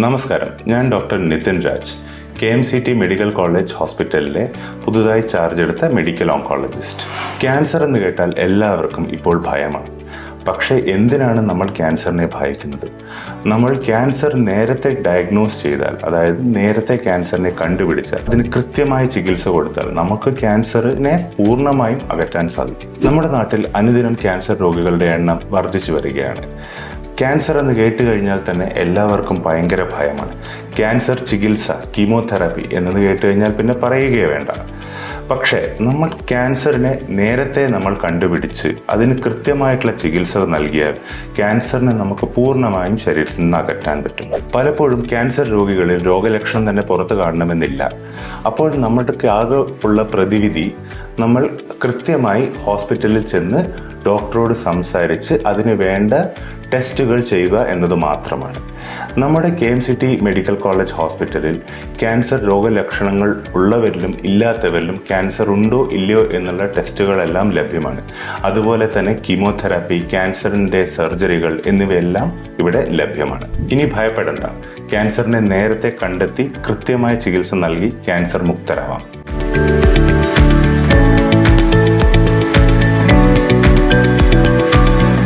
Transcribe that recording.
നമസ്കാരം, ഞാൻ doctor Nithin Raj, KMCT medical college ഹോസ്പിറ്റലിലെ പുതുതായി ചാർജ് എടുത്ത മെഡിക്കൽ ഓങ്കോളജിസ്റ്റ്. ക്യാൻസർ എന്ന് കേട്ടാൽ എല്ലാവർക്കും ഇപ്പോൾ ഭയമാണ്. പക്ഷേ എന്തിനാണ് നമ്മൾ ക്യാൻസറിനെ ഭയക്കുന്നത്? നമ്മൾ ക്യാൻസർ നേരത്തെ ഡയഗ്നോസ് ചെയ്താൽ, അതായത് നേരത്തെ ക്യാൻസറിനെ കണ്ടുപിടിച്ചാൽ, അതിന് കൃത്യമായ ചികിത്സ കൊടുത്താൽ നമുക്ക് ക്യാൻസറിനെ പൂർണ്ണമായും അകറ്റാൻ സാധിക്കും. നമ്മുടെ നാട്ടിൽ അനുദിനം ക്യാൻസർ രോഗികളുടെ എണ്ണം വർദ്ധിച്ചു വരികയാണ്. ക്യാൻസർ എന്ന് കേട്ട് കഴിഞ്ഞാൽ തന്നെ എല്ലാവർക്കും ഭയങ്കര ഭയമാണ്. ക്യാൻസർ ചികിത്സ, കീമോതെറാപ്പി എന്നത് കേട്ട് കഴിഞ്ഞാൽ പിന്നെ പറയുകയേ വേണ്ട. പക്ഷേ നമ്മൾ ക്യാൻസറിനെ നേരത്തെ നമ്മൾ കണ്ടുപിടിച്ച് അതിന് കൃത്യമായിട്ടുള്ള ചികിത്സ നൽകിയാൽ ക്യാൻസറിനെ നമുക്ക് പൂർണ്ണമായും ശരീരത്തിൽ നിന്ന് അകറ്റാൻ പറ്റും. പലപ്പോഴും ക്യാൻസർ രോഗികളിൽ രോഗലക്ഷണം തന്നെ പുറത്തു കാണണമെന്നില്ല. അപ്പോൾ നമ്മൾക്ക് ആകെ ഉള്ള പ്രതിവിധി നമ്മൾ കൃത്യമായി ഹോസ്പിറ്റലിൽ ചെന്ന് ഡോക്ടറോട് സംസാരിച്ച് അതിന് വേണ്ട ടെസ്റ്റുകൾ ചെയ്യുക എന്നത് മാത്രമാണ്. നമ്മുടെ KMCT മെഡിക്കൽ കോളേജ് ഹോസ്പിറ്റലിൽ ക്യാൻസർ രോഗലക്ഷണങ്ങൾ ഉള്ളവരിലും ഇല്ലാത്തവരിലും ക്യാൻസർ ഉണ്ടോ ഇല്ലയോ എന്നുള്ള ടെസ്റ്റുകളെല്ലാം ലഭ്യമാണ്. അതുപോലെ തന്നെ കീമോതെറാപ്പി, ക്യാൻസറിൻ്റെ സർജറികൾ എന്നിവയെല്ലാം ഇവിടെ ലഭ്യമാണ്. ഇനി ഭയപ്പെടേണ്ട, ക്യാൻസറിനെ നേരത്തെ കണ്ടെത്തി കൃത്യമായ ചികിത്സ നൽകി ക്യാൻസർ മുക്തരാവാം.